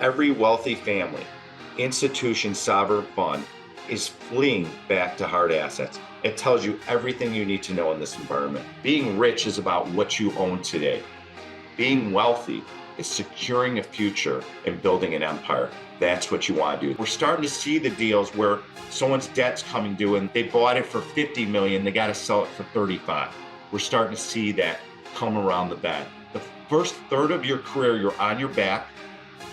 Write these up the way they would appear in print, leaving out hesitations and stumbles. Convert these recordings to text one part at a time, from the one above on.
Every wealthy family, institution, sovereign fund is fleeing back to hard assets. It tells you everything you need to know in this environment. Being rich is about what you own today. Being wealthy is securing a future and building an empire. That's what you want to do. We're starting to see the deals where someone's debt's coming due and they bought it for 50 million, they got to sell it for 35. We're starting to see that come around the bend. The first third of your career, you're on your back.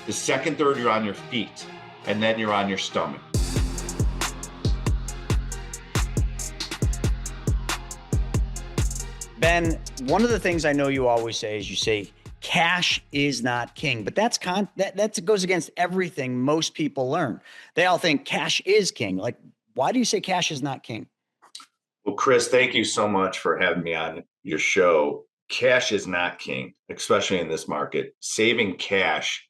The second third, you're on your feet, and then you're on your stomach. Ben, one of the things I know you always say is you say cash is not king, but that goes against everything most people learn. They all think cash is king. Like, why do you say cash is not king? Well, Chris, thank you so much for having me on your show. Cash is not king, especially in this market. Saving cash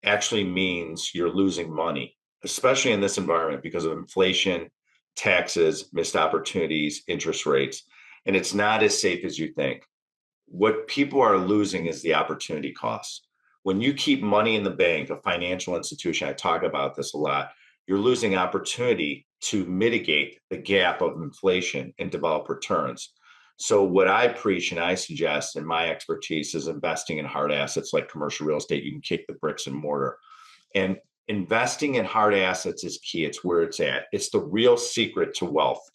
actually means you're losing money, especially in this environment because of inflation, taxes, missed opportunities, interest rates, and it's not as safe as you think. What people are losing is the opportunity costs. When you keep money in the bank, a financial institution, I talk about this a lot, you're losing opportunity to mitigate the gap of inflation and develop returns. So, what I preach and I suggest, and my expertise is investing in hard assets like commercial real estate. You can kick the bricks and mortar. And investing in hard assets is key. It's where it's at. It's the real secret to wealth.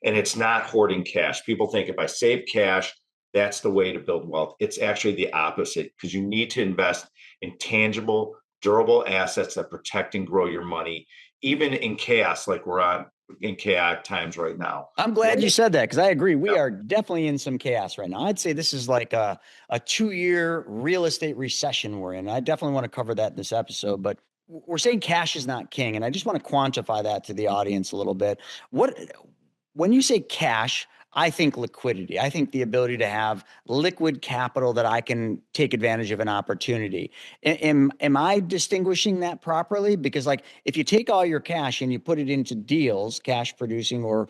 And it's not hoarding cash. People think if I save cash, that's the way to build wealth. It's actually the opposite because you need to invest in tangible, durable assets that protect and grow your money, even in chaos like we're on in chaotic times right now. I'm glad you said that because I agree. We are definitely in some chaos right now. I'd say this is like a 2-year real estate recession we're in. I definitely want to cover that in this episode, but we're saying cash is not king. And I just want to quantify that to the audience a little bit. When you say cash, I think liquidity. I think the ability to have liquid capital that I can take advantage of an opportunity. Am I distinguishing that properly? Because like if you take all your cash and you put it into deals, cash producing or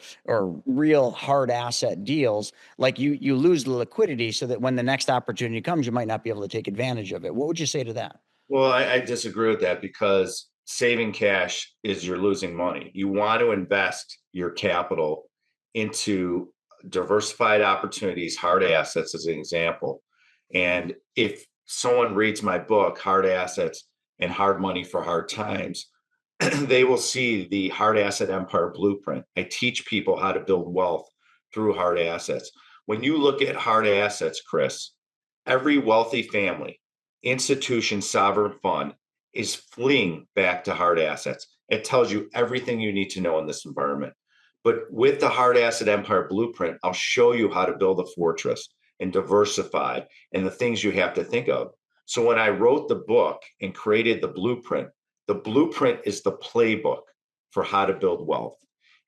real hard asset deals, like you lose the liquidity so that when the next opportunity comes, you might not be able to take advantage of it. What would you say to that? Well, I disagree with that because saving cash is you're losing money. You want to invest your capital into diversified opportunities, hard assets as an example. And if someone reads my book, Hard Assets and Hard Money for Hard Times, they will see the hard asset empire blueprint. I teach people how to build wealth through hard assets. When you look at hard assets, Chris, every wealthy family, institution, sovereign fund is fleeing back to hard assets. It tells you everything you need to know in this environment. But with the hard asset empire blueprint, I'll show you how to build a fortress and diversify and the things you have to think of. So when I wrote the book and created the blueprint is the playbook for how to build wealth.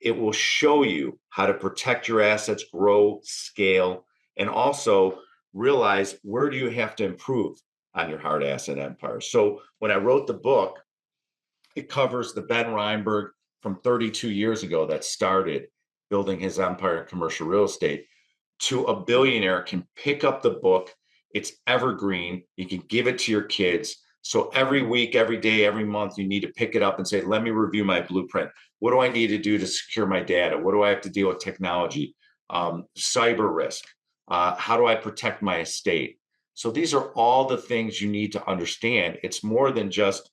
It will show you how to protect your assets, grow, scale, and also realize where do you have to improve on your hard asset empire. So when I wrote the book, it covers the Ben Reinberg from 32 years ago that started building his empire in commercial real estate to a billionaire can pick up the book. It's evergreen. You can give it to your kids. So every week, every day, every month, you need to pick it up and say, let me review my blueprint. What do I need to do to secure my data? What do I have to deal with technology? Cyber risk. How do I protect my estate? So these are all the things you need to understand. It's more than just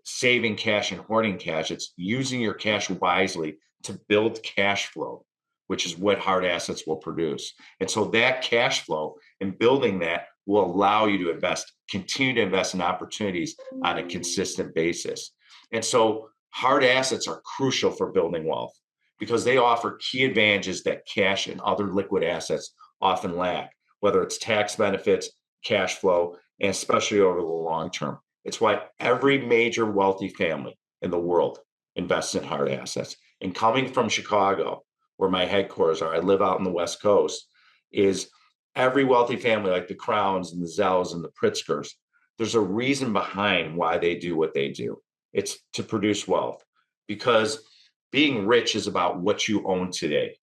saving cash and hoarding cash. It's using your cash wisely to build cash flow, which is what hard assets will produce. And so that cash flow and building that will allow you to continue to invest in opportunities on a consistent basis. And so hard assets are crucial for building wealth because they offer key advantages that cash and other liquid assets often lack, whether it's tax benefits, cash flow, and especially over the long term. It's why every major wealthy family in the world invests in hard assets. And coming from Chicago, where my headquarters are, I live out on the West Coast, is every wealthy family like the Crowns and the Zells and the Pritzkers, there's a reason behind why they do what they do. It's to produce wealth because being rich is about what you own today.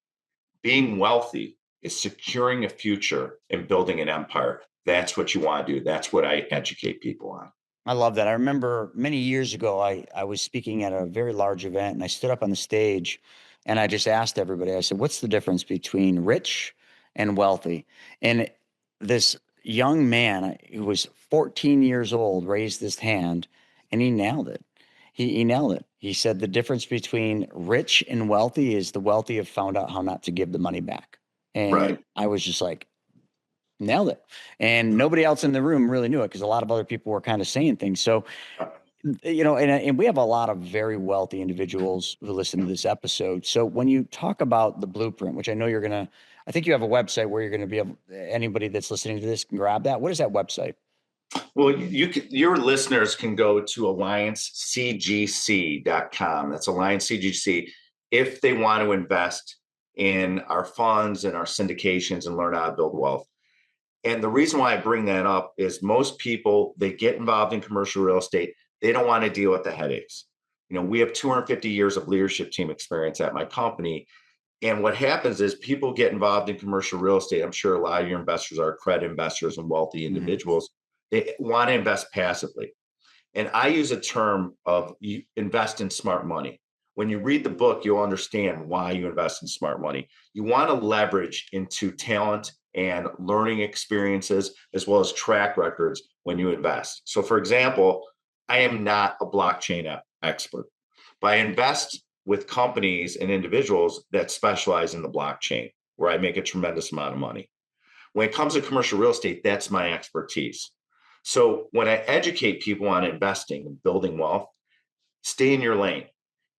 Being wealthy is securing a future and building an empire. That's what you want to do. That's what I educate people on. I love that. I remember many years ago, I was speaking at a very large event and I stood up on the stage and I just asked everybody, I said, what's the difference between rich and wealthy? And this young man who was 14 years old raised his hand and he nailed it. He nailed it. He said the difference between rich and wealthy is the wealthy have found out how not to give the money back. And Right. I was just like, nailed it. And nobody else in the room really knew it because a lot of other people were kind of saying things. So, and we have a lot of very wealthy individuals who listen to this episode. So when you talk about the blueprint, which I know you're going to, I think you have a website where you're going to be able, anybody that's listening to this can grab that. What is that website? Well, your listeners can go to alliancecgc.com. That's Alliance CGC if they want to invest in our funds and our syndications and learn how to build wealth. And the reason why I bring that up is most people, they get involved in commercial real estate. They don't want to deal with the headaches. We have 250 years of leadership team experience at my company. And what happens is people get involved in commercial real estate. I'm sure a lot of your investors are credit investors and wealthy Mhm. individuals. They want to invest passively. And I use a term of you invest in smart money. When you read the book, you'll understand why you invest in smart money. You want to leverage into talent and learning experiences as well as track records when you invest. So, for example, I am not a blockchain expert, but I invest with companies and individuals that specialize in the blockchain, where I make a tremendous amount of money. When it comes to commercial real estate, that's my expertise. So when I educate people on investing and building wealth, stay in your lane,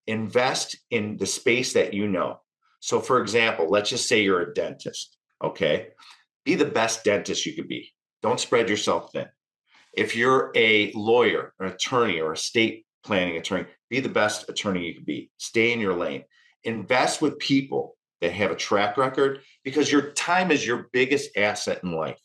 invest in the space that you know. So, for example, let's just say you're a dentist, okay? Be the best dentist you could be. Don't spread yourself thin. If you're a lawyer, an attorney, or a estate planning attorney, be the best attorney you can be. Stay in your lane. Invest with people that have a track record because your time is your biggest asset in life.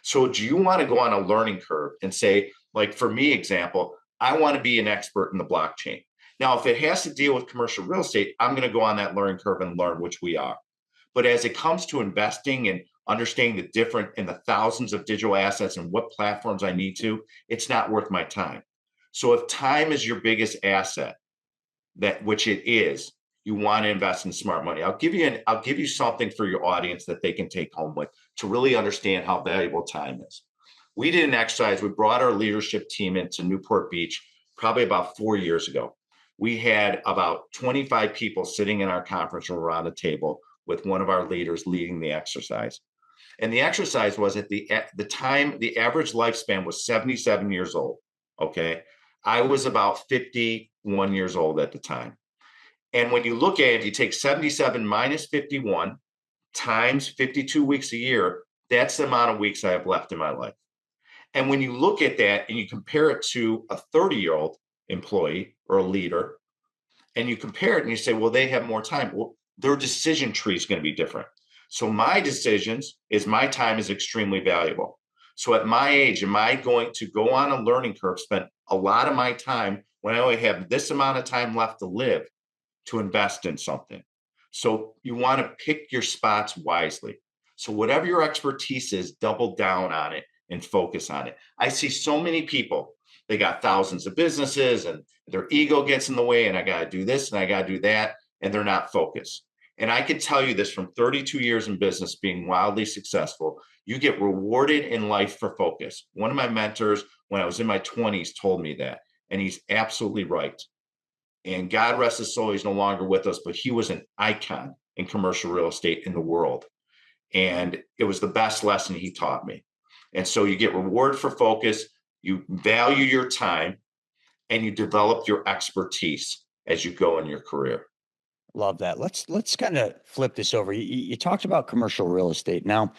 So, do you want to go on a learning curve and say, like for me, example, I want to be an expert in the blockchain? Now, if it has to deal with commercial real estate, I'm going to go on that learning curve and learn, which we are. But as it comes to investing and understanding the different and the thousands of digital assets and what platforms I need to, it's not worth my time. So if time is your biggest asset, that which it is, you want to invest in smart money. I'll give you something for your audience that they can take home with to really understand how valuable time is. We did an exercise. We brought our leadership team into Newport Beach probably about 4 years ago. We had about 25 people sitting in our conference room around a table with one of our leaders leading the exercise. And the exercise was at the time, the average lifespan was 77 years old. Okay. I was about 51 years old at the time. And when you look at it, you take 77 minus 51 times 52 weeks a year, that's the amount of weeks I have left in my life. And when you look at that and you compare it to a 30-year-old employee or a leader, and you compare it and you say, well, they have more time. Well, their decision tree is going to be different. So my decisions is my time is extremely valuable. So at my age, am I going to go on a learning curve, spend a lot of my time when I only have this amount of time left to live to invest in something? So you want to pick your spots wisely. So whatever your expertise is, double down on it and focus on it. I see so many people, they got thousands of businesses and their ego gets in the way, and I got to do this and I got to do that, and they're not focused. And I can tell you this from 32 years in business, being wildly successful, you get rewarded in life for focus. One of my mentors, when I was in my 20s, told me that, and he's absolutely right. And God rest his soul, he's no longer with us, but he was an icon in commercial real estate in the world. And it was the best lesson he taught me. And so you get reward for focus, you value your time, and you develop your expertise as you go in your career. Love that. Let's kind of flip this over. You talked about commercial real estate. Now,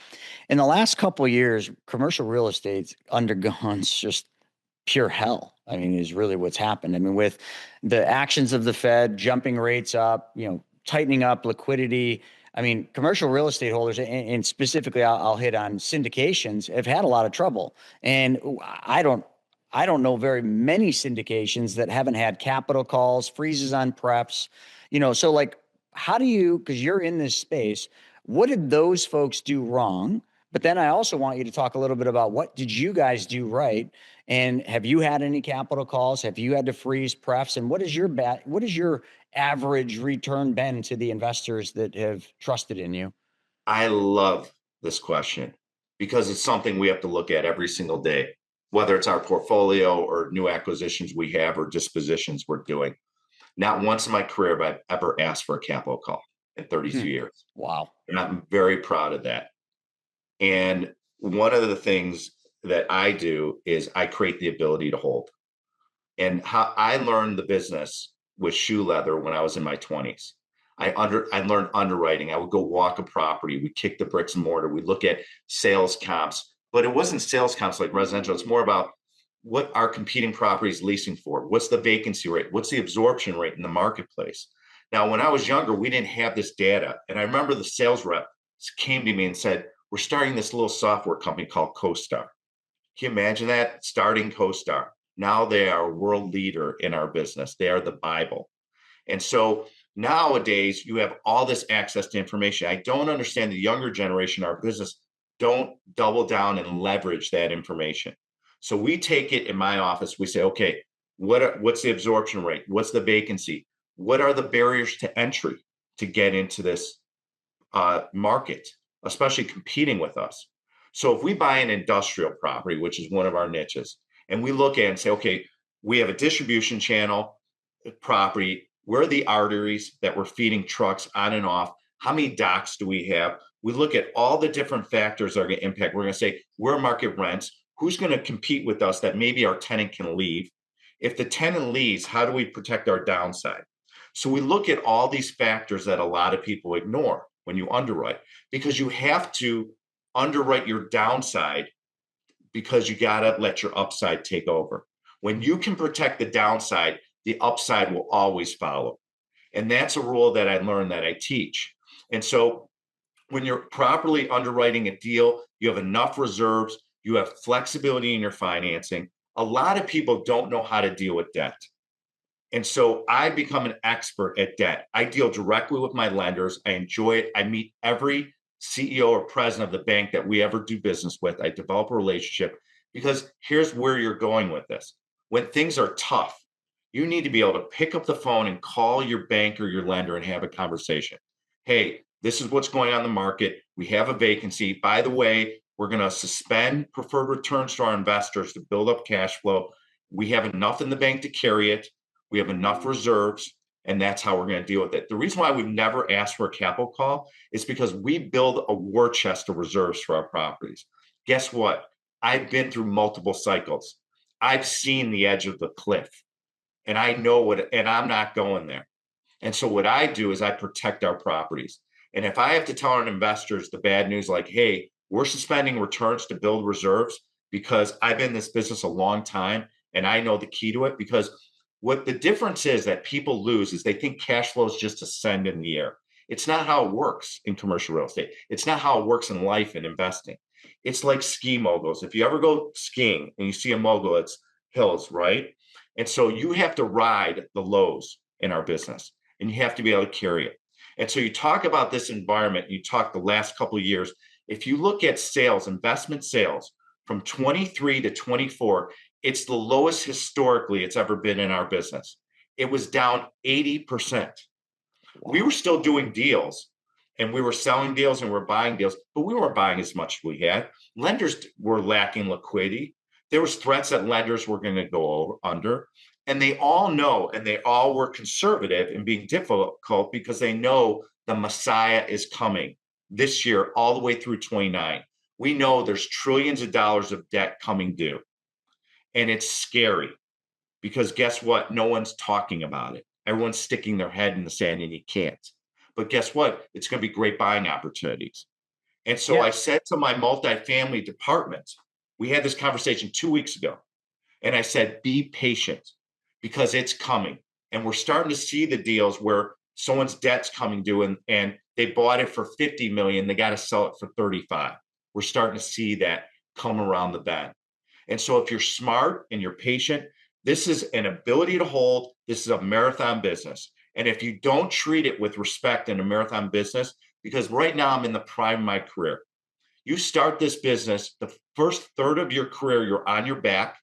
in the last couple of years, commercial real estate's undergone just pure hell. I mean, is really what's happened. I mean, with the actions of the Fed jumping rates up, tightening up liquidity. I mean, commercial real estate holders, and specifically, I'll hit on syndications, have had a lot of trouble. And I don't know very many syndications that haven't had capital calls, freezes on preps. So like, how do you? Because you're in this space. What did those folks do wrong? But then I also want you to talk a little bit about what did you guys do right? And have you had any capital calls? Have you had to freeze prefs? And what is your average return been to the investors that have trusted in you? I love this question because it's something we have to look at every single day, whether it's our portfolio or new acquisitions we have or dispositions we're doing. Not once in my career have I ever asked for a capital call in Hmm. 32 years. Wow. And I'm very proud of that. And one of the things that I do is I create the ability to hold. And how I learned the business with shoe leather when I was in my 20s. I learned underwriting. I would go walk a property. We kick the bricks and mortar. We look at sales comps, but it wasn't sales comps like residential. It's more about what are competing properties leasing for? What's the vacancy rate? What's the absorption rate in the marketplace? Now, when I was younger, we didn't have this data. And I remember the sales rep came to me and said, we're starting this little software company called CoStar. Can you imagine that? Starting CoStar. Now they are a world leader in our business. They are the Bible. And so nowadays you have all this access to information. I don't understand the younger generation, our business, don't double down and leverage that information. So we take it in my office. We say, okay, what's the absorption rate? What's the vacancy? What are the barriers to entry to get into this market, especially competing with us? So if we buy an industrial property, which is one of our niches, and we look at it and say, okay, we have a distribution channel property. Where are the arteries that we're feeding trucks on and off? How many docks do we have? We look at all the different factors that are going to impact. We're going to say, where market rents? Who's going to compete with us that maybe our tenant can leave? If the tenant leaves, how do we protect our downside? So we look at all these factors that a lot of people ignore when you underwrite, because you have to underwrite your downside because you got to let your upside take over. When you can protect the downside, the upside will always follow. And that's a rule that I learned that I teach. And so when you're properly underwriting a deal, you have enough reserves, you have flexibility in your financing. A lot of people don't know how to deal with debt. And so I become an expert at debt. I deal directly with my lenders. I enjoy it. I meet every CEO or president of the bank that we ever do business with. I develop a relationship because here's where you're going with this. When things are tough, you need to be able to pick up the phone and call your bank or your lender and have a conversation. Hey, this is what's going on in the market. We have a vacancy. By the way, we're going to suspend preferred returns to our investors to build up cash flow. We have enough in the bank to carry it. We have enough reserves, and that's how we're going to deal with it. The reason why we've never asked for a capital call is because we build a war chest of reserves for our properties. Guess what? I've been through multiple cycles. I've seen the edge of the cliff, and I know what, and I'm not going there. And so what I do is I protect our properties. And if I have to tell our investors the bad news, like, hey, we're suspending returns to build reserves because I've been in this business a long time and I know the key to it, because what the difference is that people lose is they think cash flows just ascend in the air. It's not how it works in commercial real estate. It's not how it works in life and investing. It's like ski moguls. If you ever go skiing and you see a mogul, it's hills, right? And so you have to ride the lows in our business and you have to be able to carry it. And so you talk about this environment, you talk the last couple of years. If you look at sales, investment sales from 23 to 24, it's the lowest historically it's ever been in our business. It was down 80%. We were still doing deals and we were selling deals and we're buying deals, but we weren't buying as much as we had. Lenders were lacking liquidity. There was threats that lenders were going to go under. And they all know, and they all were conservative in being difficult because they know the Messiah is coming this year, all the way through 29. We know there's trillions of dollars of debt coming due. And it's scary because guess what? No one's talking about it. Everyone's sticking their head in the sand and you can't. But guess what? It's going to be great buying opportunities. And so Yeah. I said to my multifamily department, we had this conversation 2 weeks ago, and I said, be patient because it's coming. And we're starting to see the deals where someone's debt's coming due and they bought it for 50 million. They got to sell it for 35. We're starting to see that come around the bend. And so if you're smart and you're patient, this is an ability to hold. This is a marathon business. And if you don't treat it with respect in a marathon business, because right now I'm in the prime of my career, You start this business, the first third of your career, you're on your back.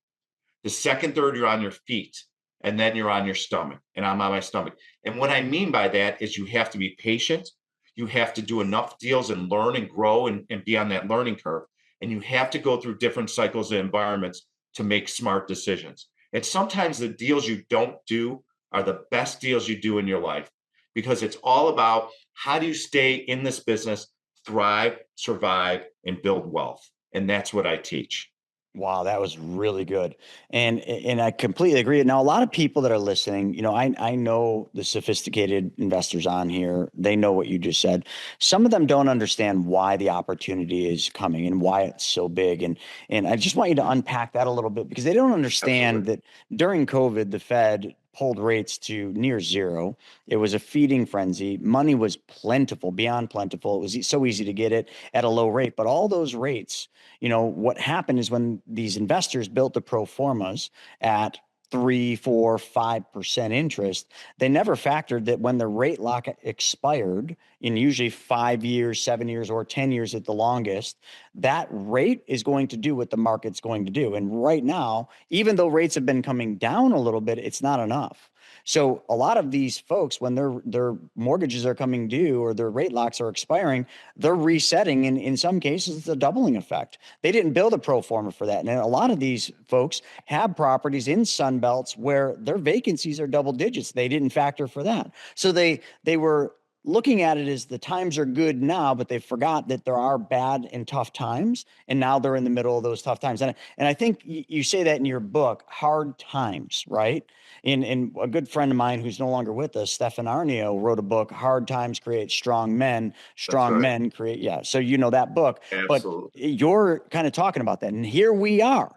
The second third, you're on your feet. And then you're on your stomach. And I'm on my stomach. And what I mean by that is you have to be patient. You have to do enough deals and learn and grow and be on that learning curve. And you have to go through different cycles and environments to make smart decisions. And sometimes the deals you don't do are the best deals you do in your life because it's all about how do you stay in this business, thrive, survive, and build wealth. And that's what I teach. Wow, that was really good. And I completely agree. Now, a lot of people that are listening, I know the sophisticated investors on here, they know what you just said. Some of them don't understand why the opportunity is coming and why it's so big. And I just want you to unpack that a little bit because they don't understand Absolutely. that during COVID, the Fed pulled rates to near zero. It was a feeding frenzy. Money was plentiful, beyond plentiful. It was so easy to get it at a low rate, but all those rates, what happened is when these investors built the pro formas at 3, 4, 5% interest, they never factored that when the rate lock expired in usually 5 years, 7 years, or 10 years at the longest, that rate is going to do what the market's going to do. And right now, even though rates have been coming down a little bit, it's not enough. So a lot of these folks, when their mortgages are coming due or their rate locks are expiring, they're resetting. And in some cases, it's a doubling effect. They didn't build a pro forma for that. And a lot of these folks have properties in Sun Belts where their vacancies are double digits. They didn't factor for that. So they were looking at it as the times are good now, but they forgot that there are bad and tough times. And now they're in the middle of those tough times. And I think you say that in your book, Hard Times, right? And a good friend of mine who's no longer with us, Stefan Arnio, wrote a book, Hard Times Create Strong Men, That's Strong right. Men Create. Yeah. So you know that book, but Absolutely. you're kind of talking about that. And here we are.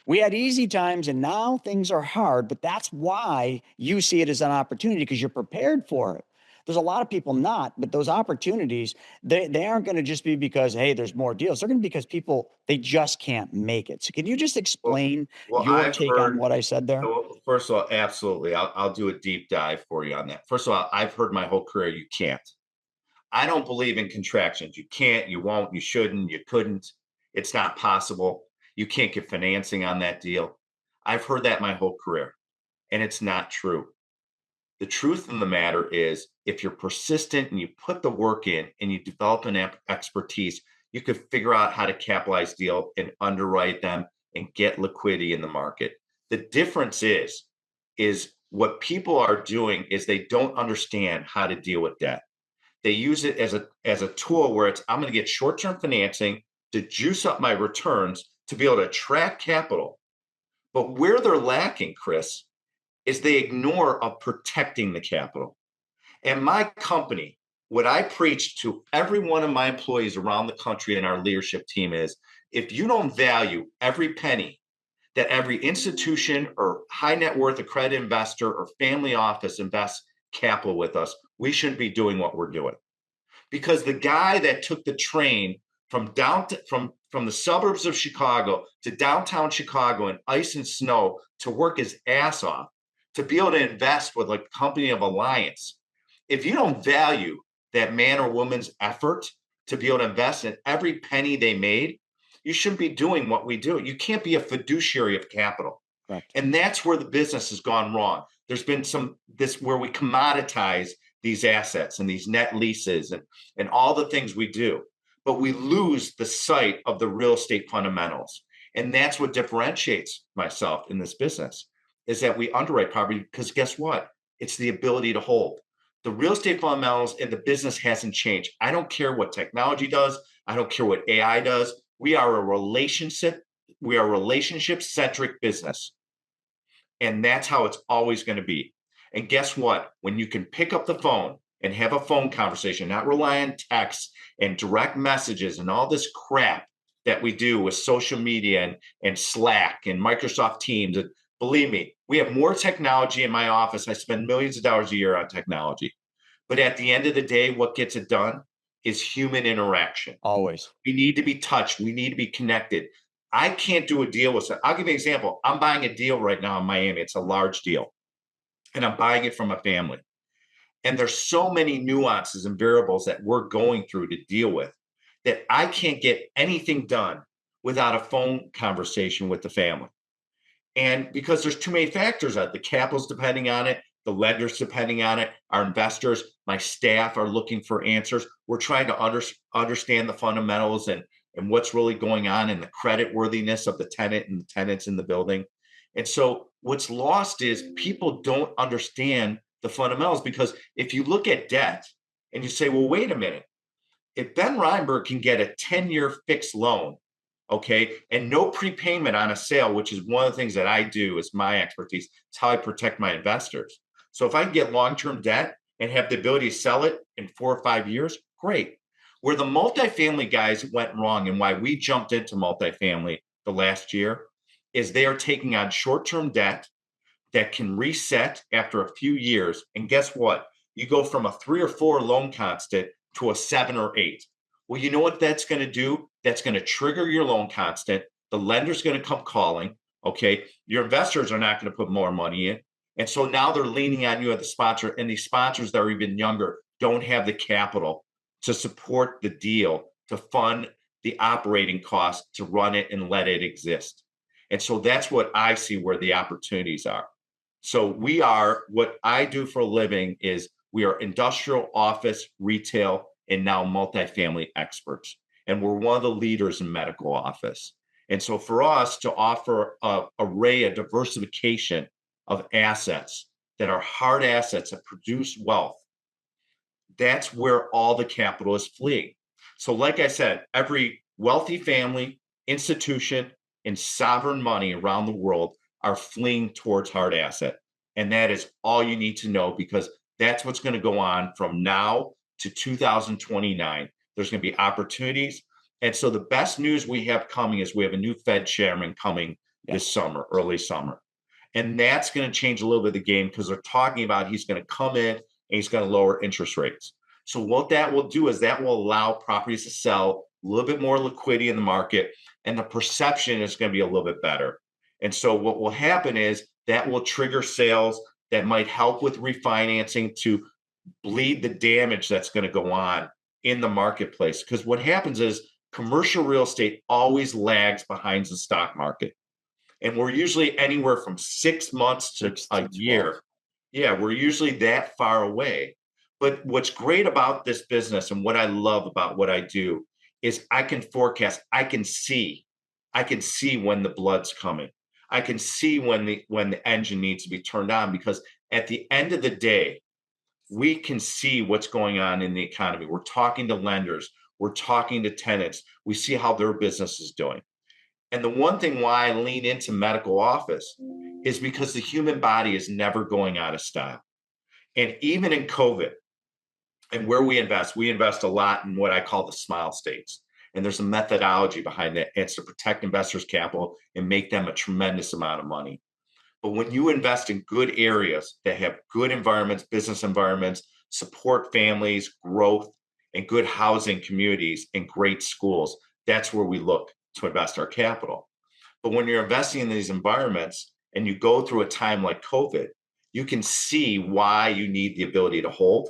We had easy times and now things are hard, but that's why you see it as an opportunity because you're prepared for it. There's a lot of people not, but those opportunities, they aren't going to just be because, hey, there's more deals. They're going to be because people, they just can't make it. So can you just Well, explain well, your I've take on heard. what I said there? Well, first of all, absolutely. I'll do a deep dive for you on that. First of all, I've heard my whole career you can't. I don't believe in contractions. You can't, you won't, you shouldn't, you couldn't. It's not possible. You can't get financing on that deal. I've heard that my whole career, and it's not true. The truth of the matter is, if you're persistent and you put the work in and you develop an expertise, you could figure out how to capitalize deal and underwrite them and get liquidity in the market. The difference is what people are doing is they don't understand how to deal with debt. They use it as a tool where it's I'm going to get short-term financing to juice up my returns to be able to attract capital. But where they're lacking, Chris, is they ignore of protecting the capital. And my company, what I preach to every one of my employees around the country and our leadership team is if you don't value every penny that every institution or high net worth accredited investor or family office invests capital with us, we shouldn't be doing what we're doing. Because the guy that took the train from the suburbs of Chicago to downtown Chicago in ice and snow to work his ass off to be able to invest with a company of alliance. If you don't value that man or woman's effort to be able to invest in every penny they made, you shouldn't be doing what we do. You can't be a fiduciary of capital. Correct. And that's where the business has gone wrong. There's been this where we commoditize these assets and these net leases and all the things we do, but we lose the sight of the real estate fundamentals. And that's what differentiates myself in this business is that we underwrite property because guess what? It's the ability to hold. The real estate fundamentals and the business hasn't changed. I don't care what technology does. I don't care what AI does. We are a relationship centric business. And that's how it's always going to be. And guess what? When you can pick up the phone and have a phone conversation, not rely on text and direct messages and all this crap that we do with social media and Slack and Microsoft Teams. And believe me, we have more technology in my office. I spend millions of dollars a year on technology. But at the end of the day, what gets it done is human interaction. Always. We need to be touched. We need to be connected. I can't do a deal with. I'll give you an example. I'm buying a deal right now in Miami. It's a large deal, and I'm buying it from a family. And there's so many nuances and variables that we're going through to deal with that I can't get anything done without a phone conversation with the family. And because there's too many factors the capital's depending on it, the lenders depending on it, our investors, my staff are looking for answers. We're trying to understand the fundamentals and what's really going on in the credit worthiness of the tenant and the tenants in the building. And so what's lost is people don't understand the fundamentals, because if you look at debt and you say, well, wait a minute, if Ben Reinberg can get a 10-year fixed loan, okay, and no prepayment on a sale, which is one of the things that I do, is my expertise. It's how I protect my investors. So if I can get long-term debt and have the ability to sell it in 4 or 5 years, great. Where the multifamily guys went wrong and why we jumped into multifamily the last year is they are taking on short-term debt that can reset after a few years. And guess what? You go from a 3 or 4 loan constant to a 7 or 8. Well, you know what that's going to do? That's going to trigger your loan constant. The lender's going to come calling. Okay. Your investors are not going to put more money in. And so now they're leaning on you as the sponsor. And these sponsors that are even younger don't have the capital to support the deal, to fund the operating costs, to run it and let it exist. And so that's what I see where the opportunities are. So what I do for a living is we are industrial, office, retail, and now multifamily experts. And we're one of the leaders in medical office. And so for us to offer an array of diversification of assets that are hard assets that produce wealth, that's where all the capital is fleeing. So like I said, every wealthy family, institution, and sovereign money around the world are fleeing towards hard asset. And that is all you need to know, because that's what's going to go on from now to 2029. There's going to be opportunities. And so the best news we have coming is we have a new Fed chairman coming this summer, early summer. And that's going to change a little bit of the game, because they're talking about he's going to come in and he's going to lower interest rates. So what that will do is that will allow properties to sell, a little bit more liquidity in the market, and the perception is going to be a little bit better. And so what will happen is that will trigger sales that might help with refinancing to bleed the damage that's going to go on in the marketplace. Because what happens is commercial real estate always lags behind the stock market. And we're usually anywhere from 6 months to a year. Yeah, we're usually that far away. But what's great about this business and what I love about what I do is I can forecast, I can see when the blood's coming. I can see when the engine needs to be turned on, because at the end of the day, we can see what's going on in the economy. We're talking to lenders, we're talking to tenants, we see how their business is doing. And the one thing why I lean into medical office is because the human body is never going out of style. And even in COVID, and where we invest a lot in what I call the smile states. And there's a methodology behind that. It's to protect investors' capital and make them a tremendous amount of money. But when you invest in good areas that have good environments, business environments, support families, growth, and good housing communities and great schools, that's where we look to invest our capital. But when you're investing in these environments and you go through a time like COVID, you can see why you need the ability to hold.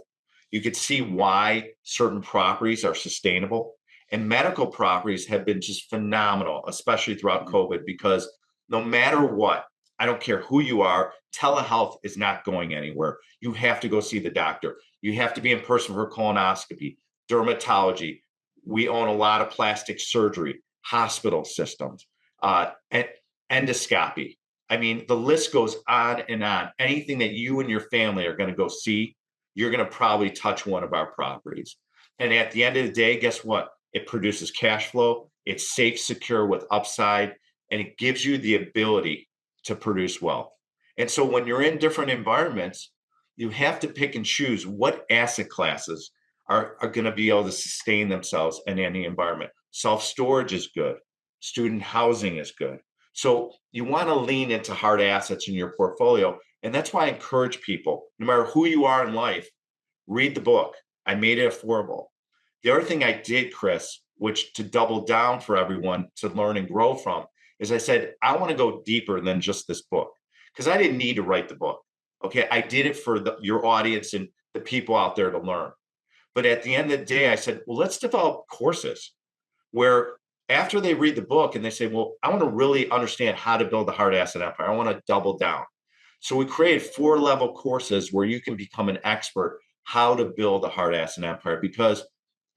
You can see why certain properties are sustainable. And medical properties have been just phenomenal, especially throughout COVID, because no matter what, I don't care who you are, telehealth is not going anywhere. You have to go see the doctor. You have to be in person for colonoscopy, dermatology. We own a lot of plastic surgery, hospital systems, and endoscopy. I mean, the list goes on and on. Anything that you and your family are going to go see, you're going to probably touch one of our properties. And at the end of the day, guess what? It produces cash flow. It's safe, secure with upside, and it gives you the ability to produce wealth. And so when you're in different environments, you have to pick and choose what asset classes are going to be able to sustain themselves in any environment. Self-storage is good. Student housing is good. So you want to lean into hard assets in your portfolio. And that's why I encourage people, no matter who you are in life, read the book. I made it affordable. The other thing I did, Chris, which to double down for everyone to learn and grow from, is I said, I want to go deeper than just this book, because I didn't need to write the book. Okay. I did it for your audience and the people out there to learn. But at the end of the day, I said, well, let's develop courses. where after they read the book and they say, well, I want to really understand how to build a hard asset empire, I want to double down. So we created 4-level courses where you can become an expert how to build a hard asset empire, because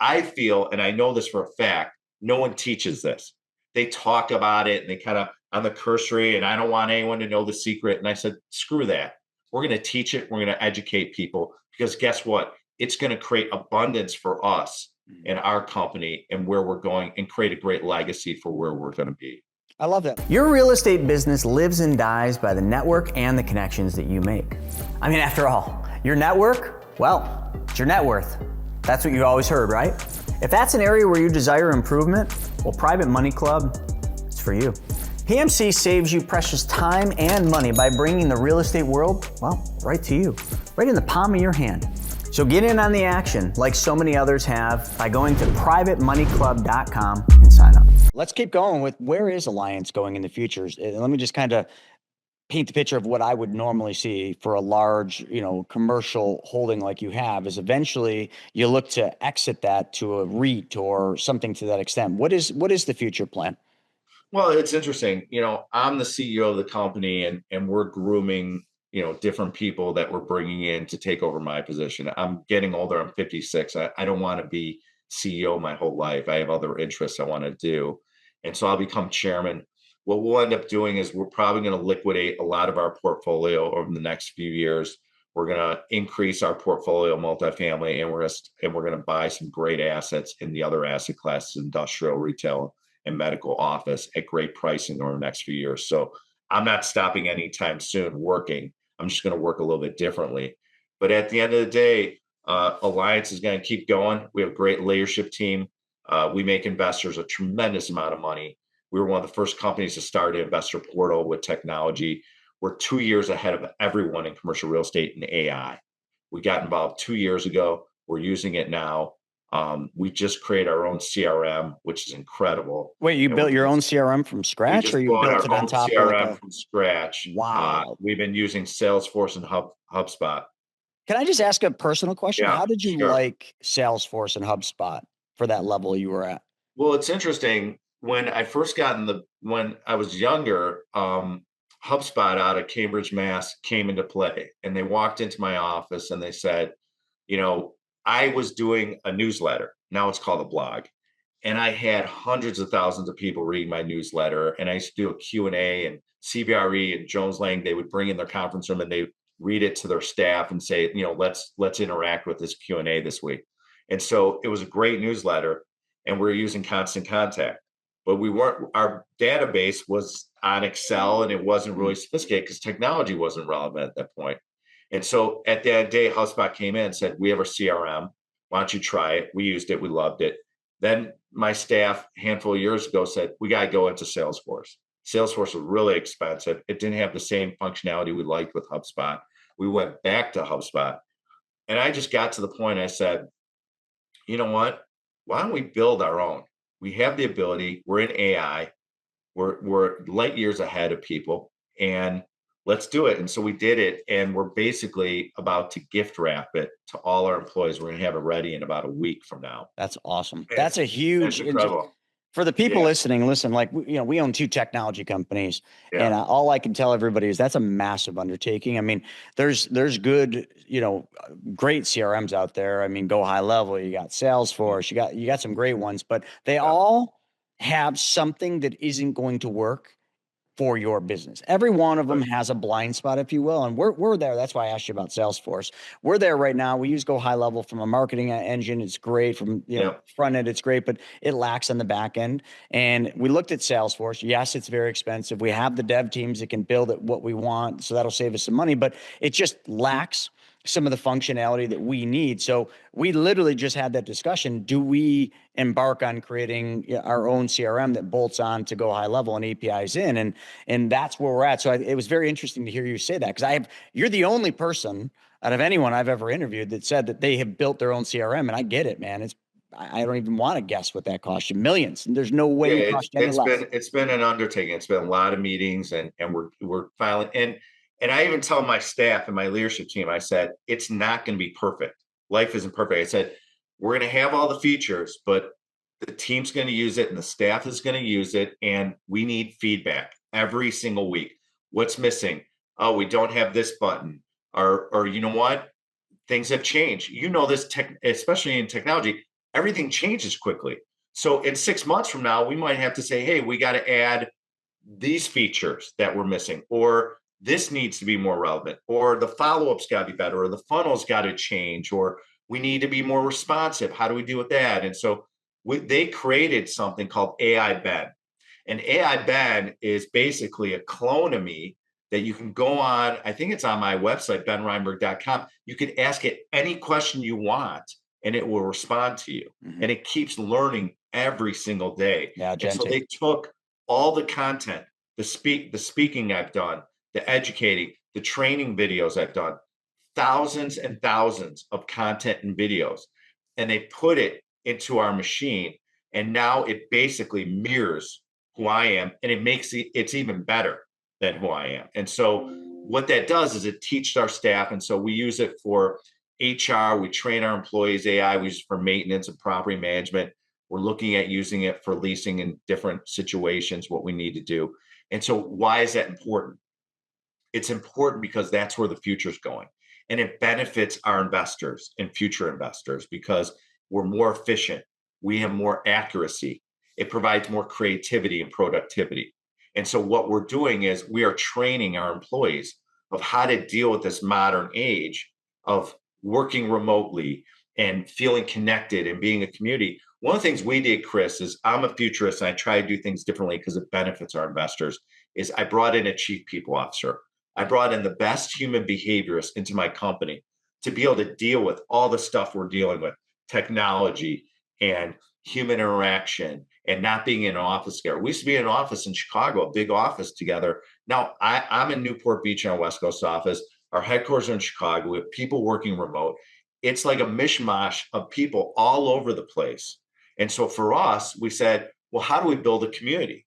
I feel, and I know this for a fact, no one teaches this. They talk about it and they kind of on the cursory, and I don't want anyone to know the secret. And I said, screw that. We're going to teach it. We're going to educate people, because guess what? It's going to create abundance for us and our company and where we're going, and create a great legacy for where we're going to be. I love that. Your real estate business lives and dies by the network and the connections that you make. I mean, after all, your network, well, it's your net worth. That's what you always heard, right? If that's an area where you desire improvement, well, Private Money Club, it's for you. PMC saves you precious time and money by bringing the real estate world, well, right to you, right in the palm of your hand. So get in on the action, like so many others have, by going to privatemoneyclub.com and sign up. Let's keep going with where is Alliance going in the future? Let me just kind of paint the picture of what I would normally see for a large, commercial holding like you have. Is eventually you look to exit that to a REIT or something to that extent. What is the future plan? Well, it's interesting. I'm the CEO of the company, and we're grooming, different people that we're bringing in to take over my position. I'm getting older. I'm 56. I don't want to be CEO my whole life. I have other interests I want to do. And so I'll become chairman. What we'll end up doing is we're probably going to liquidate a lot of our portfolio over the next few years. We're going to increase our portfolio multifamily, and we're going to buy some great assets in the other asset classes, industrial, retail, and medical office at great pricing over the next few years. So I'm not stopping anytime soon working. I'm just going to work a little bit differently. But at the end of the day, Alliance is going to keep going. We have a great leadership team. We make investors a tremendous amount of money. We were one of the first companies to start an investor portal with technology. We're 2 years ahead of everyone in commercial real estate and AI. We got involved 2 years ago. We're using it now. We just create our own CRM, which is incredible. Wait, you built your own CRM from scratch, or you built it on top of like a... from scratch. Wow. We've been using Salesforce and HubSpot. Can I just ask a personal question? Yeah, How did you sure. like Salesforce and HubSpot for that level you were at? Well, it's interesting. When I first when I was younger, HubSpot out of Cambridge, Mass came into play, and they walked into my office and they said, I was doing a newsletter. Now it's called a blog. And I had hundreds of thousands of people reading my newsletter. And I used to do a Q&A, and CBRE and Jones Lang, they would bring in their conference room and they read it to their staff and say, let's interact with this Q&A this week. And so it was a great newsletter, and we're using Constant Contact. But our database was on Excel, and it wasn't really sophisticated because technology wasn't relevant at that point. And so at the end of the day, HubSpot came in and said, we have our CRM. Why don't you try it? We used it. We loved it. Then my staff, a handful of years ago, said, we got to go into Salesforce. Salesforce was really expensive. It didn't have the same functionality we liked with HubSpot. We went back to HubSpot. And I just got to the point, I said, you know what? Why don't we build our own? We have the ability. We're in AI. We're light years ahead of people. And let's do it. And so we did it. And we're basically about to gift wrap it to all our employees. We're going to have it ready in about a week from now. That's awesome. That's a huge... That's incredible. For the people listening, listen, like, we own 2 technology companies, and all I can tell everybody is that's a massive undertaking. I mean, there's good, great CRMs out there. I mean, go high level, you got Salesforce, you got some great ones, but they all have something that isn't going to work for your business. Every one of them has a blind spot, if you will. And we're there. That's why I asked you about Salesforce. We're there right now. We use Go High Level from a marketing engine. It's great from front end. It's great, but it lacks on the back end. And we looked at Salesforce. Yes, it's very expensive. We have the dev teams that can build it what we want. So that'll save us some money, but it just lacks some of the functionality that we need. So we literally just had that discussion. Do we embark on creating our own CRM that bolts on to Go High Level and APIs in? And that's where we're at. So it was very interesting to hear you say that, because you're the only person out of anyone I've ever interviewed that said that they have built their own CRM. And I get it, man. I don't even want to guess what that cost you. Millions. And there's no way it cost you any less. It's been an undertaking. It's been a lot of meetings, and we're filing. And I even tell my staff and my leadership team, I said, it's not going to be perfect. Life isn't perfect. I said, we're going to have all the features, but The team's going to use it and the staff is going to use it. And we need feedback every single week. What's missing? Oh, we don't have this button. Or you know what? Things have changed. You know this tech, especially in technology, everything changes quickly. So in 6 months from now, we might have to say, hey, we got to add these features that we're missing, or this needs to be more relevant, or the follow-up's got to be better, or the funnel's got to change, or we need to be more responsive. How do we deal with that? And so they created something called AI Ben. And AI Ben is basically a clone of me that you can go on. I think it's on my website, benreinberg.com. You can ask it any question you want and it will respond to you. Mhm. And it keeps learning every single day. Yeah, And so Gente. they took all the content, the speaking I've done, the educating, the training videos I've done, thousands and thousands of content and videos, and they put it into our machine. And now it basically mirrors who I am, and it makes it's even better than who I am. And so what that does is it teaches our staff. And so we use it for HR, we train our employees AI, we use it for maintenance and property management. We're looking at using it for leasing in different situations, what we need to do. And so why is that important? It's important because that's where the future is going. And it benefits our investors and future investors because we're more efficient. We have more accuracy. It provides more creativity and productivity. And so, what we're doing is we are training our employees of how to deal with this modern age of working remotely and feeling connected and being a community. One of the things we did, Chris, is I'm a futurist and I try to do things differently because it benefits our investors. Is I brought in a chief people officer. I brought in the best human behaviorists into my company to be able to deal with all the stuff we're dealing with, technology and human interaction and not being in an office together. We used to be in an office in Chicago, a big office together. Now I'm in Newport Beach in our West Coast office. Our headquarters are in Chicago. We have people working remote. It's like a mishmash of people all over the place. And so for us, we said, well, how do we build a community?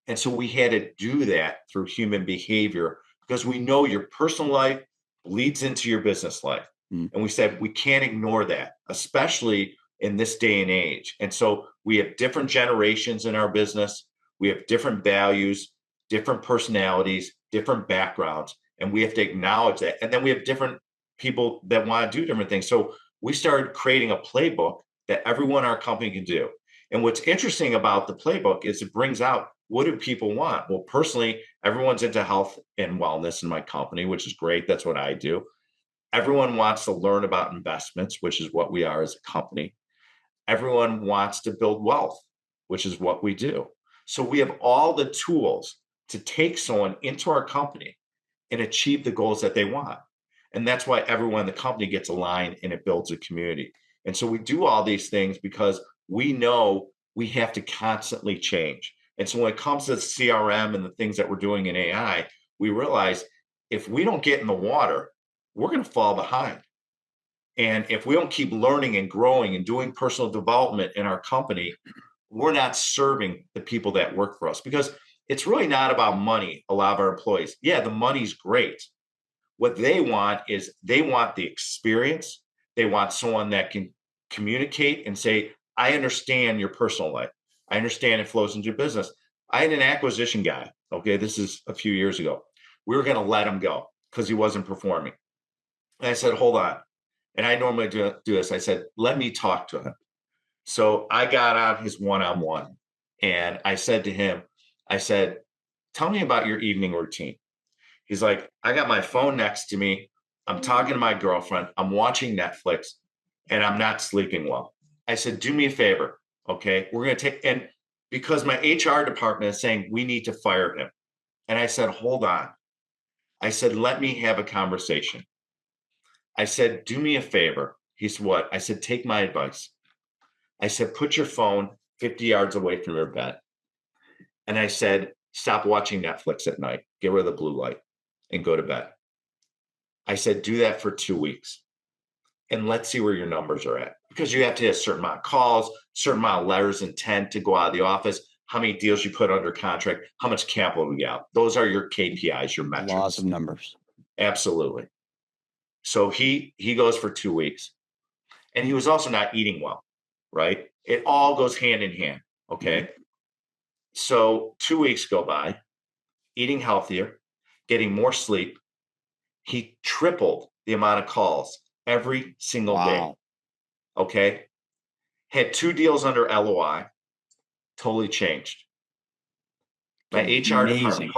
And so we had to do that through human behavior because we know your personal life bleeds into your business life. Mm. And we said we can't ignore that, especially in this day and age. And so we have different generations in our business. We have different values, different personalities, different backgrounds, and we have to acknowledge that. And then we have different people that want to do different things. So we started creating a playbook that everyone in our company can do. And what's interesting about the playbook is it brings out what do people want? Well, personally, everyone's into health and wellness in my company, which is great. That's what I do. Everyone wants to learn about investments, which is what we are as a company. Everyone wants to build wealth, which is what we do. So we have all the tools to take someone into our company and achieve the goals that they want. And that's why everyone in the company gets aligned and it builds a community. And so we do all these things because we know we have to constantly change. And so when it comes to CRM and the things that we're doing in AI, we realize if we don't get in the water, we're going to fall behind. And if we don't keep learning and growing and doing personal development in our company, we're not serving the people that work for us because it's really not about money. A lot of our employees, yeah, the money's great. What they want is they want the experience. They want someone that can communicate and say, I understand your personal life. I understand it flows into your business. I had an acquisition guy. Okay. This is a few years ago. We were going to let him go because he wasn't performing. And I said, hold on. And I normally do this. I said, let me talk to him. So I got on his one-on-one and I said to him, I said, tell me about your evening routine. He's like, I got my phone next to me. I'm talking to my girlfriend. I'm watching Netflix and I'm not sleeping well. I said, do me a favor. Okay. We're going to take, and because my HR department is saying we need to fire him. And I said, hold on. I said, let me have a conversation. I said, do me a favor. He said, what? I said, take my advice. I said, put your phone 50 yards away from your bed. And I said, stop watching Netflix at night. Get rid of the blue light and go to bed. I said, do that for 2 weeks and let's see where your numbers are at because you have to have a certain amount of calls, certain amount of letters of intent to go out of the office, how many deals you put under contract, how much capital we got. Those are your KPIs, your metrics. Laws of numbers. Absolutely. So he goes for 2 weeks and he was also not eating well. right? It all goes hand in hand. Okay. So 2 weeks go by, eating healthier, getting more sleep. He tripled the amount of calls every single day. Wow. Okay. Had 2 deals under LOI, totally changed. My Amazing.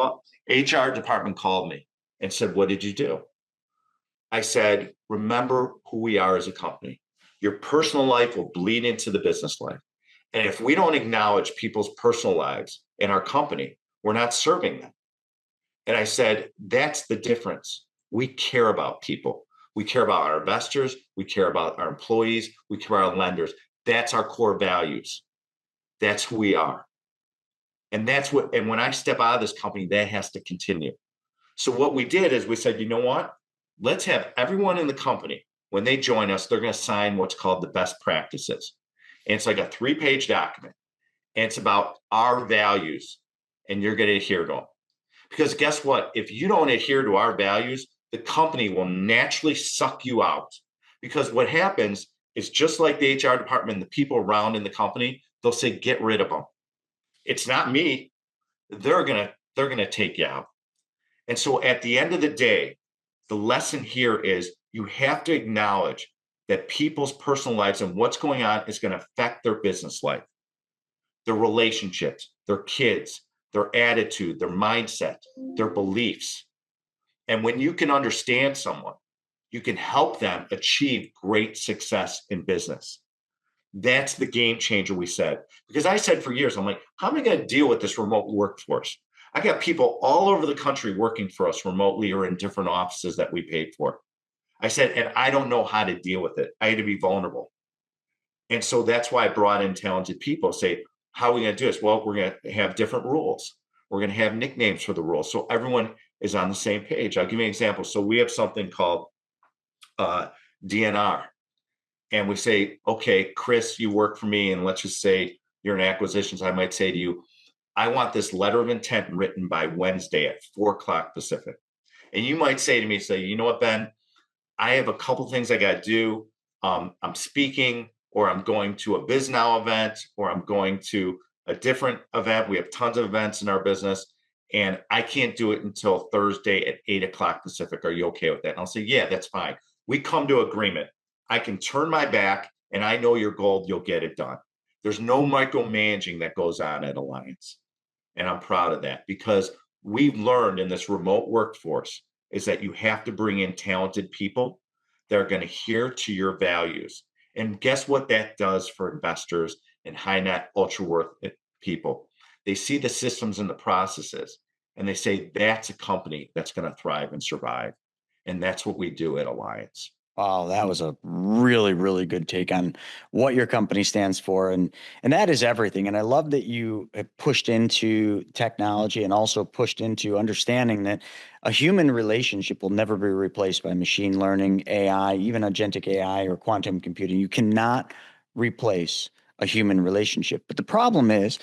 HR department called me and said, "What did you do?" I said, "Remember who we are as a company. Your personal life will bleed into the business life. And if we don't acknowledge people's personal lives in our company, we're not serving them." And I said, "That's the difference. We care about people. We care about our investors. We care about our employees. We care about our lenders. That's our core values. That's who we are." And when I step out of this company, that has to continue. So what we did is we said, you know what? Let's have everyone in the company, when they join us, they're going to sign what's called the best practices. And it's like a 3-page document. And it's about our values. And you're going to adhere to them. Because guess what? If you don't adhere to our values, the company will naturally suck you out. Because what happens is just like the HR department, the people around in the company, they'll say, get rid of them. It's not me. They're gonna take you out. And so at the end of the day, the lesson here is you have to acknowledge that people's personal lives and what's going on is going to affect their business life, their relationships, their kids, their attitude, their mindset, their beliefs. And when you can understand someone, you can help them achieve great success in business. That's the game changer we said. Because I said for years, I'm like, how am I going to deal with this remote workforce? I got people all over the country working for us remotely or in different offices that we paid for. I said, and I don't know how to deal with it. I had to be vulnerable. And so that's why I brought in talented people. Say, how are we going to do this? Well, we're going to have different rules. We're going to have nicknames for the rules. So everyone is on the same page. I'll give you an example. So we have something called DNR. And we say, okay, Chris, you work for me. And let's just say you're in acquisitions. I might say to you, I want this letter of intent written by Wednesday at 4 o'clock Pacific. And you might say to me, say, you know what, Ben, I have a couple things I got to do. I'm speaking, or I'm going to a BizNow event, or I'm going to a different event. We have tons of events in our business, and I can't do it until Thursday at 8 o'clock Pacific. Are you okay with that? And I'll say, yeah, that's fine. We come to agreement. I can turn my back, and I know your goal. You'll get it done. There's no micromanaging that goes on at Alliance. And I'm proud of that because we've learned in this remote workforce is that you have to bring in talented people that are going to adhere to your values. And guess what that does for investors and high net ultra worth people? They see the systems and the processes and they say that's a company that's going to thrive and survive. And that's what we do at Alliance. Wow, that was a really, really good take on what your company stands for. And that is everything. And I love that you have pushed into technology and also pushed into understanding that a human relationship will never be replaced by machine learning, AI, even agentic AI or quantum computing. You cannot replace a human relationship. But the problem is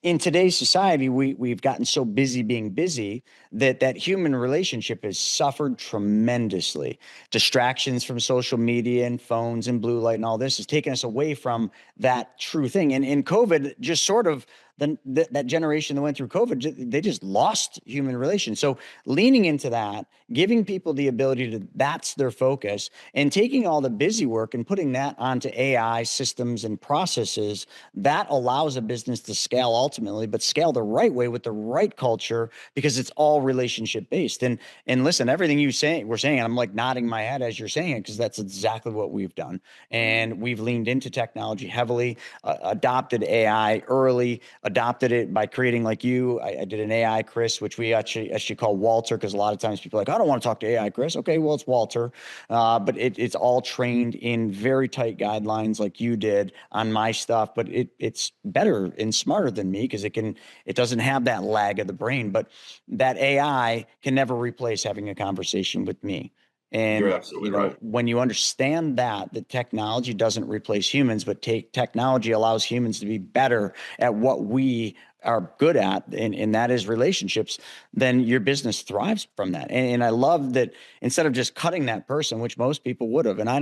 in today's society, we've gotten so busy being busy that human relationship has suffered tremendously. Distractions from social media and phones and blue light and all this has taken us away from that true thing. And in COVID, just sort of that generation that went through COVID, they just lost human relations. So leaning into that, giving people the ability to, that's their focus, and taking all the busy work and putting that onto AI systems and processes, that allows a business to scale ultimately, but scale the right way with the right culture because it's all relationship based. And listen, everything we're saying, and I'm like nodding my head as you're saying it because that's exactly what we've done. And we've leaned into technology heavily, adopted AI early, adopted it by creating like you. I did an AI Chris, which we actually call Walter because a lot of times people are like, I don't want to talk to AI Chris. Okay, well, it's Walter. But it's all trained in very tight guidelines like you did on my stuff. But it's better and smarter than me because it doesn't have that lag of the brain. But that AI can never replace having a conversation with me. You're And absolutely right. when you understand that technology doesn't replace humans, but technology allows humans to be better at what we are good at, and that is relationships, then your business thrives from that. And I love that instead of just cutting that person, which most people would have, and I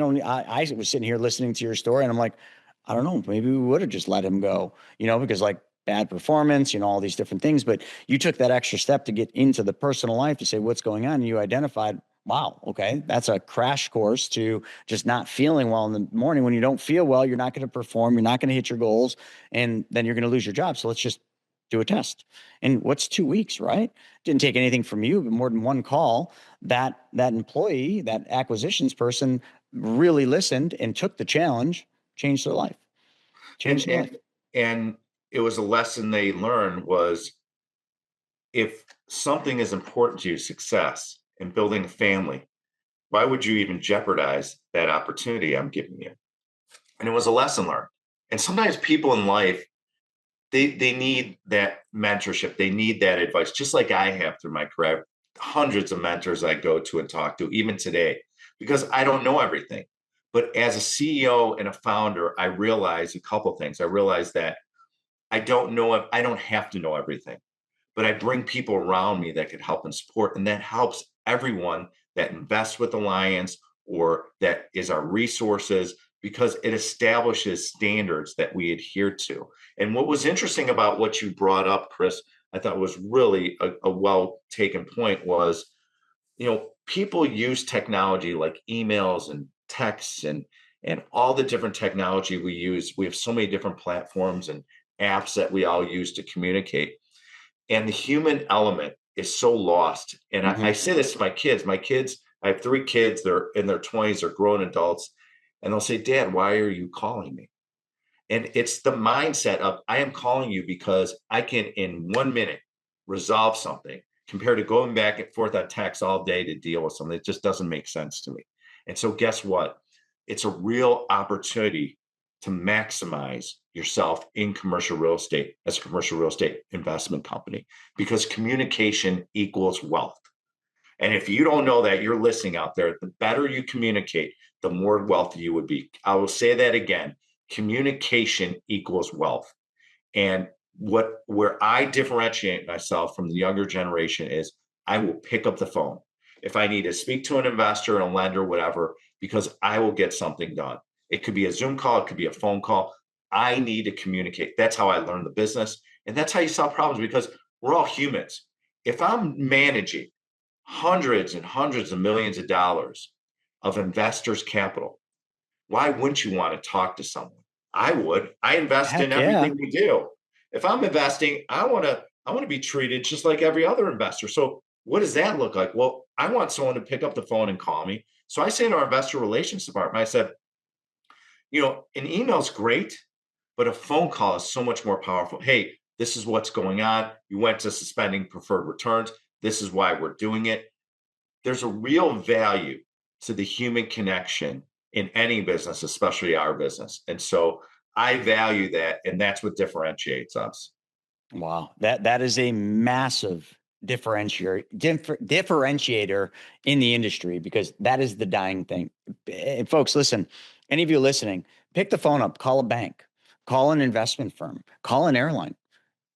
was sitting here listening to your story and I'm like, I don't know, maybe we would have just let him go, because like bad performance, all these different things. But you took that extra step to get into the personal life to say what's going on. And you identified, wow, okay, that's a crash course to just not feeling well in the morning. When you don't feel well, you're not going to perform, you're not going to hit your goals, and then you're going to lose your job. So let's just do a test. And what's 2 weeks, right? Didn't take anything from you, but more than one call. That employee, that acquisitions person really listened and took the challenge, changed their life. And Changed their life. and and it was a lesson they learned was if something is important to you, success and building a family, why would you even jeopardize that opportunity I'm giving you? And it was a lesson learned. And sometimes people in life, they need that mentorship. They need that advice, just like I have through my career. Hundreds of mentors I go to and talk to, even today, because I don't know everything. But as a CEO and a founder, I realize a couple things. I realize that I don't have to know everything, but I bring people around me that could help and support. And that helps everyone that invests with Alliance or that is our resources because it establishes standards that we adhere to. And what was interesting about what you brought up, Chris, I thought was really a well taken point was, people use technology like emails and texts and all the different technology we use. We have so many different platforms and apps that we all use to communicate, and the human element is so lost. And I Hmm. say this to my kids. I have 3 kids. They're in their 20s. They're grown adults, and they'll say, "Dad, why are you calling me?" And it's the mindset of I am calling you because I can in 1 minute resolve something compared to going back and forth on text all day to deal with something. It just doesn't make sense to me. And so guess what? It's a real opportunity to maximize yourself in commercial real estate as a commercial real estate investment company because communication equals wealth. And if you don't know that, you're listening out there, the better you communicate, the more wealthy you would be. I will say that again. Communication equals wealth. And where I differentiate myself from the younger generation is I will pick up the phone if I need to speak to an investor and a lender, whatever, because I will get something done. It could be a Zoom call, it could be a phone call. I need to communicate. That's how I learned the business. And that's how you solve problems because we're all humans. If I'm managing hundreds and hundreds of millions of dollars of investors' capital, why wouldn't you want to talk to someone? I would. I invest in Heck yeah. everything we do. If I'm investing, I want to be treated just like every other investor. So what does that look like? Well, I want someone to pick up the phone and call me. So I say to our investor relations department, I said, an email's great, but a phone call is so much more powerful. Hey, this is what's going on. You went to suspending preferred returns. This is why we're doing it. There's a real value to the human connection in any business, especially our business. And so I value that. And that's what differentiates us. Wow. That is a massive differentiator in the industry because that is the dying thing. And folks, listen, any of you listening, pick the phone up, call a bank, call an investment firm, call an airline.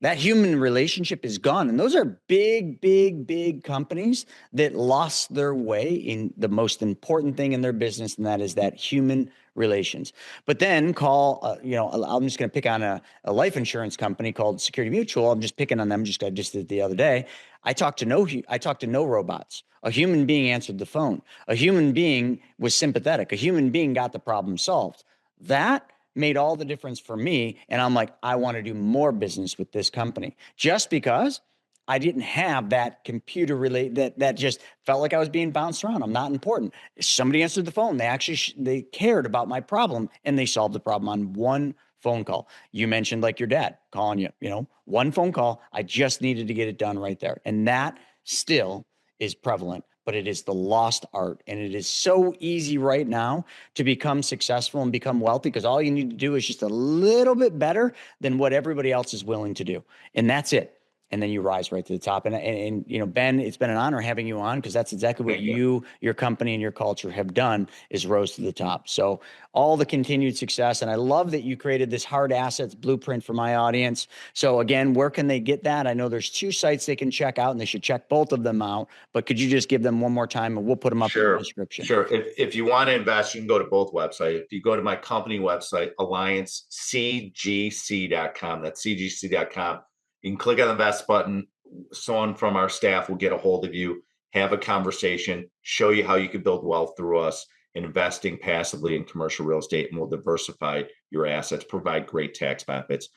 That human relationship is gone. And those are big, big, big companies that lost their way in the most important thing in their business, and that is that human relations. But then call, I'm just going to pick on a life insurance company called Security Mutual. I'm just picking on them. I just did it the other day. I talked to no robots. A human being answered the phone. A human being was sympathetic. A human being got the problem solved. That made all the difference for me. And I'm like, I want to do more business with this company just because I didn't have that computer relate that just felt like I was being bounced around. I'm not important. Somebody answered the phone. They actually they cared about my problem and they solved the problem on one phone call. You mentioned like your dad calling you, one phone call. I just needed to get it done right there. And that still is prevalent, but it is the lost art. And it is so easy right now to become successful and become wealthy because all you need to do is just a little bit better than what everybody else is willing to do. And that's it. and then you rise right to the top. And you know, Ben, it's been an honor having you on, because that's exactly what Thank you. you, your company, and your culture have done, is rose to the top. So all the continued success, and I love that you created this hard assets blueprint for my audience. So again, where can they get that? I know there's 2 sites they can check out, and they should check both of them out. But could you just give them one more time, and we'll put them up in the Sure. description. Sure. If you want to invest, you can go to both websites. If you go to my company website, alliancecgc.com, that's cgc.com, you can click on the invest button. Someone from our staff will get a hold of you, have a conversation, show you how you can build wealth through us, investing passively in commercial real estate, and we'll diversify your assets, provide great tax benefits.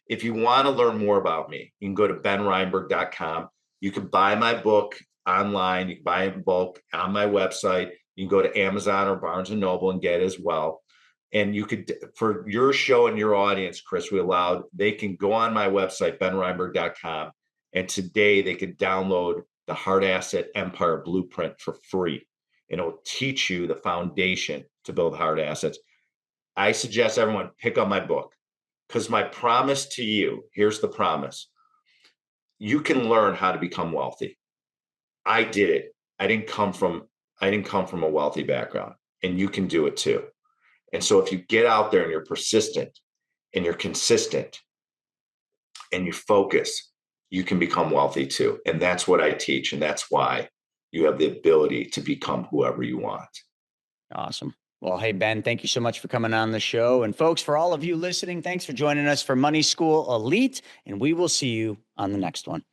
If you want to learn more about me, you can go to benreinberg.com. You can buy my book online. You can buy it in bulk on my website. You can go to Amazon or Barnes and Noble and get it as well. And you could, for your show and your audience, Chris, they can go on my website, benreinberg.com. And today they could download the Hard Asset Empire Blueprint for free. And it'll teach you the foundation to build hard assets. I suggest everyone pick up my book, because my promise to you, here's the promise: you can learn how to become wealthy. I did it. I didn't come from a wealthy background, and you can do it too. And so if you get out there and you're persistent and you're consistent and you focus, you can become wealthy too. And that's what I teach. And that's why you have the ability to become whoever you want. Awesome. Well, hey, Ben, thank you so much for coming on the show. And folks, for all of you listening, thanks for joining us for Money School Elite, and we will see you on the next one.